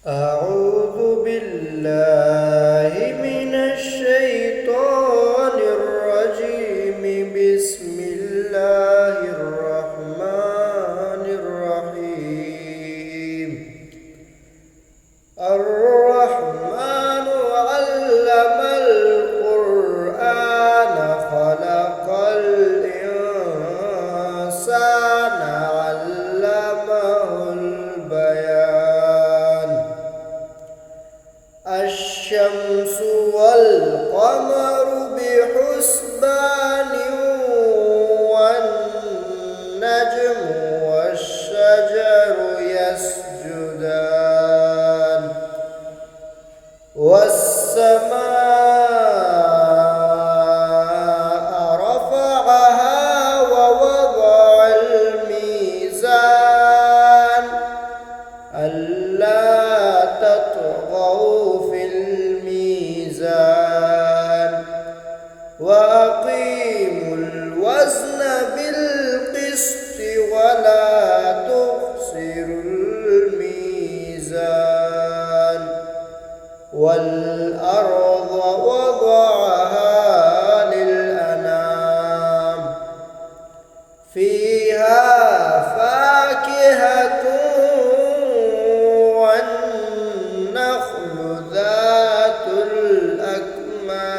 أعوذ بالله من الشيطان الرجيم. بسم الله الرحمن الرحيم. الرحمن علم القرآن خلق الإنسان علمه البيان. الشمس والقمر بحسبان والنجم والشجر يسجدان والسماء رفعها ووضع الميزان ألا تطغوا في الميزان وأقيموا الوزن بالقسط ولا تخسروا الميزان. والأرض وضعها للأنام فيها فاكهة والنخل ذات الأكمام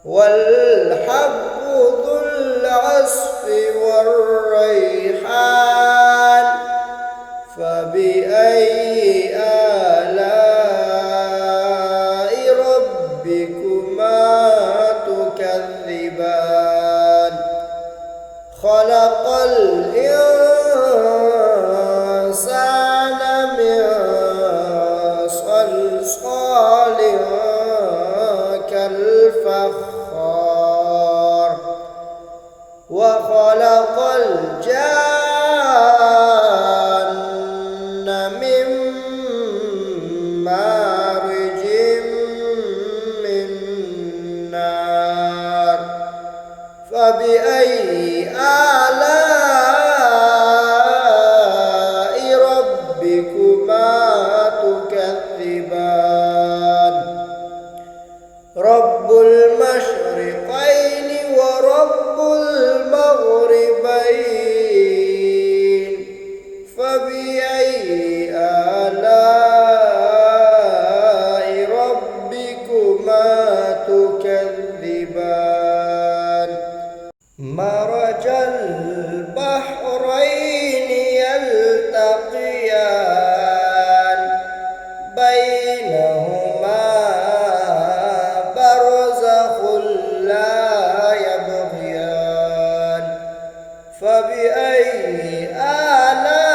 والحب ذو العصف والريحان. فبأي آلاء ربكما تكذبان؟ خلق الإنسان من صلصال كالفخار وخلق الجان من مارج من نار. فبأي آلاء ربكما تكذبان؟ رب المشرقين ورب المغربين. فبأي آلاء ربكما تكذبان؟ مرج البحرين يلتقيان بينهما برزخ لا يبغيان. فبأي آلاء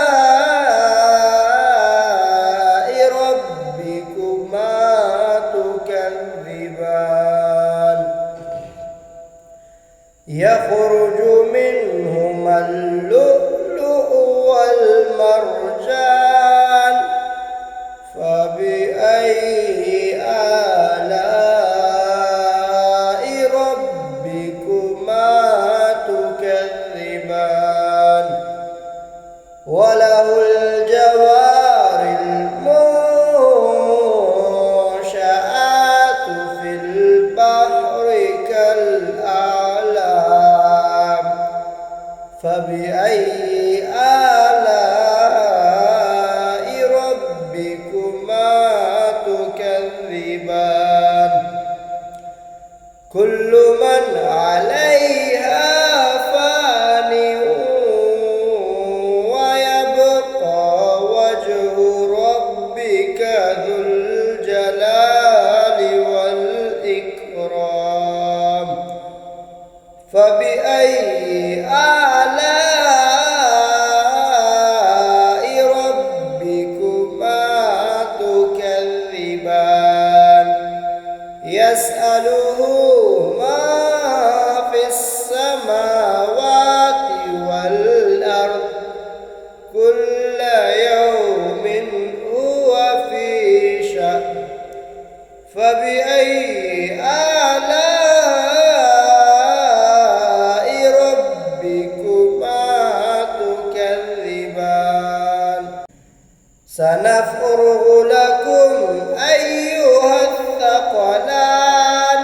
سنفرغ لكم أيها الثقلان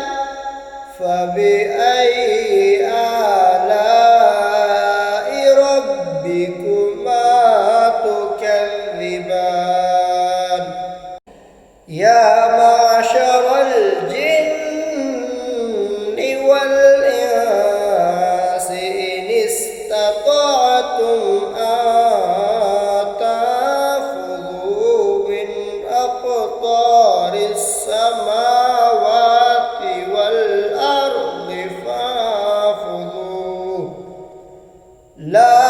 فبأي آلاء ربكما تكذبان يا معشر الجن والإنس إن استطعتم أن تنفذوا من أقطار السماوات والأرض فانفذوا لا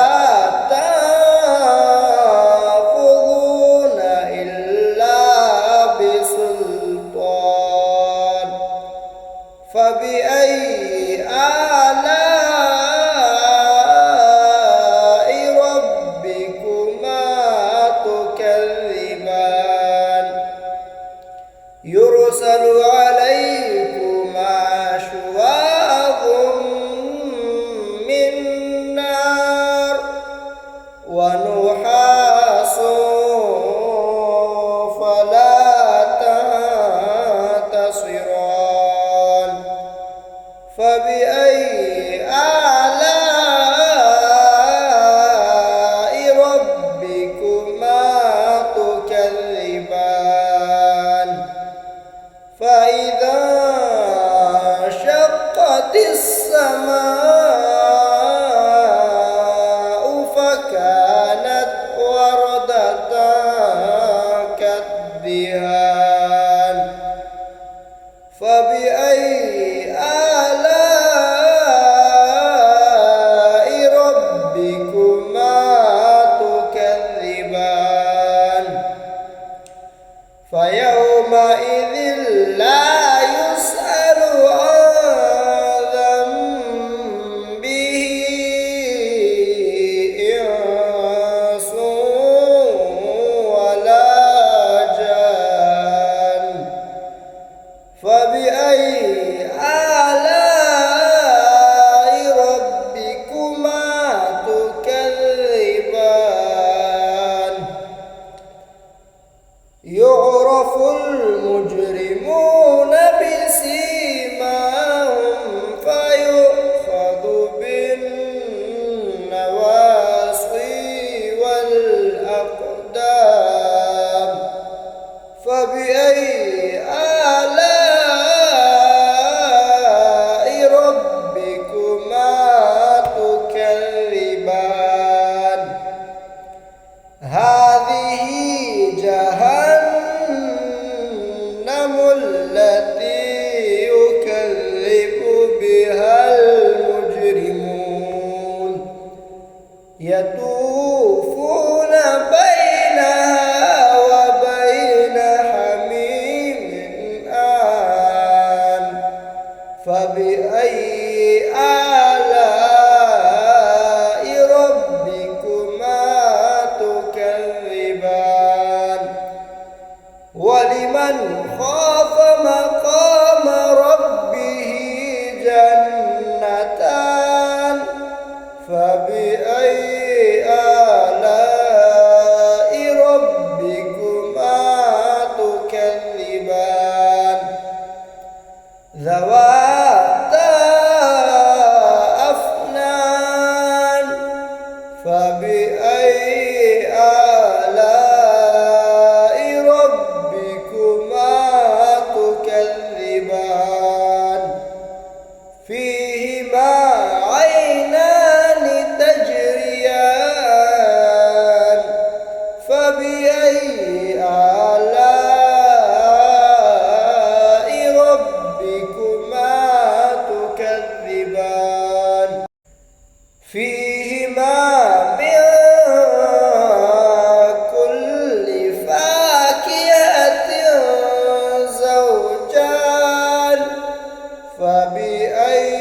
تنفذون إلا بسلطان فبأي آلاء ربكما تكذبان يرسل عليكما شواظ من نار ونحاس فلا تنتصران فبأي آلاء ربكما تكذبان فإذا انشقت السماء فكانت وردة كالدهان فبأي آلاء ربكما تكذبان فيومئذ لا يسأل عن ذنبه إنس ولا جان فبأي آلاء ربكما تكذبان يعرف المجرمون بسيماهم فيؤخذ بالنواصي والأقدام فبأي آلاء ربكما تكذبان هذه جهنم التي يكذب بها المجرمون يطوفون بينها وبين حميم آن فبأي آلاء ربكما تكذبان ولمن خاف مقام ربه جنتان فبأي آلاء ربكما تكذبان ذواتا أفنان فبأي آلاء ربكما تكذبان فيهما عينان تجريان فبأي آلاء ربكما تكذبان فيهما من كل فاكهة زوجان فبأي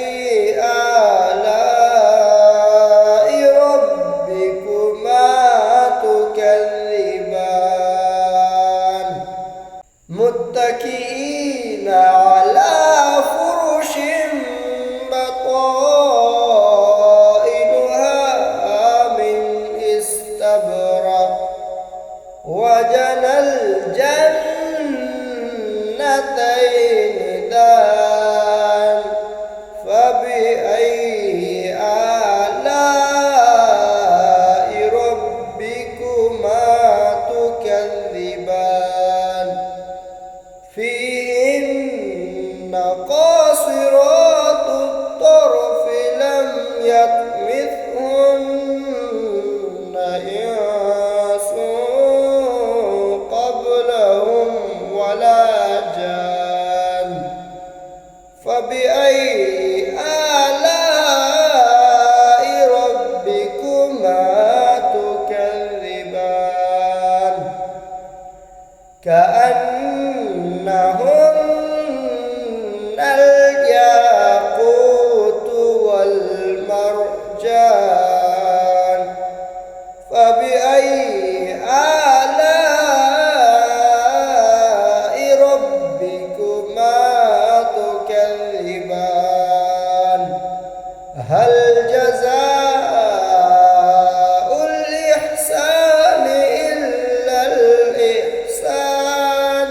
آلاء ربكما تكذبان وجنى الجنتين دان فبأي آلاء ربكما تكذبان فيهن قاصرات الطرف لم يطمثهن إنس قبلهم ولا جان فبأي آلاء ربكما تكذبان كأنهن الياقوت والمرجان فبأي آلاء ربكما تكذبان هل جزاء الإحسان إلا الإحسان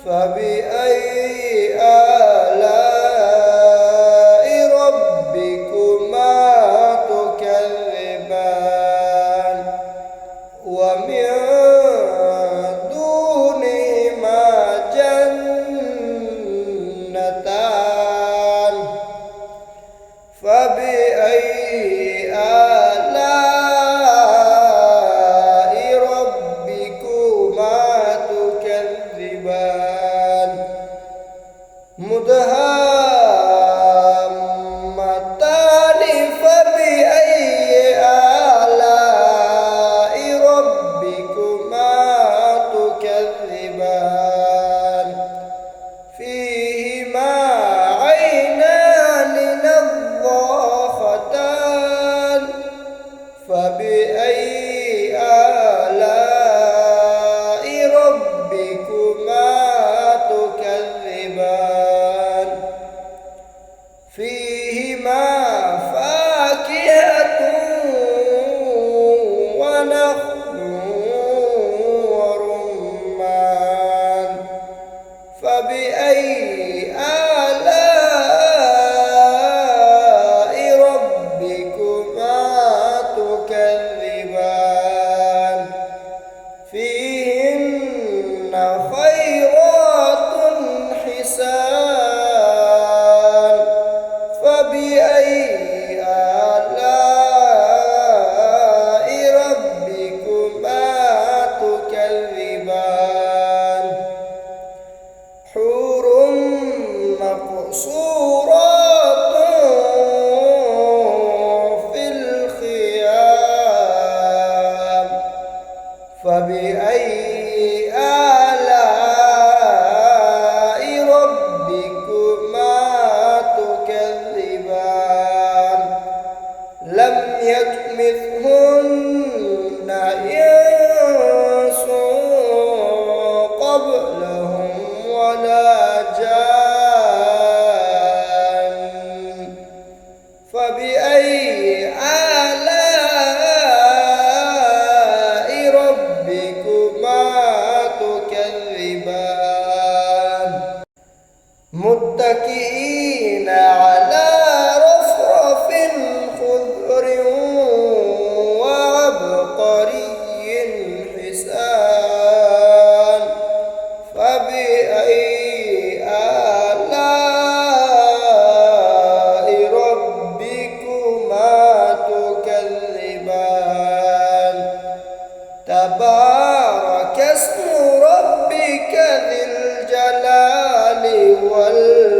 فبأي آلاء ربكما تكذبان ومن دونهما جنتان فبأي آلاء ربكما تكذبان مدهامتان فبأي آلاء ربكما تكذبان فيهما عينان نضاختان فبأي آلاء ربكما تكذبان فيهما فاكهة ونخل ورمان فبأي آلاء ربكما تكذبان فيهن خيرات حسان فبأي آلاء ربكما تكذبان حور مقصورات في الخيام فبأي آلاء ربكما تكذبان لم يطمثهن إنس قبلهم ولا جان فبأي آلاء ربكما تكذبان متكئين على رفرف خضر وعبقري حسان فبأي آلاء ربكما تكذبان تبارك اسم ربك ذي الجلال والإكرام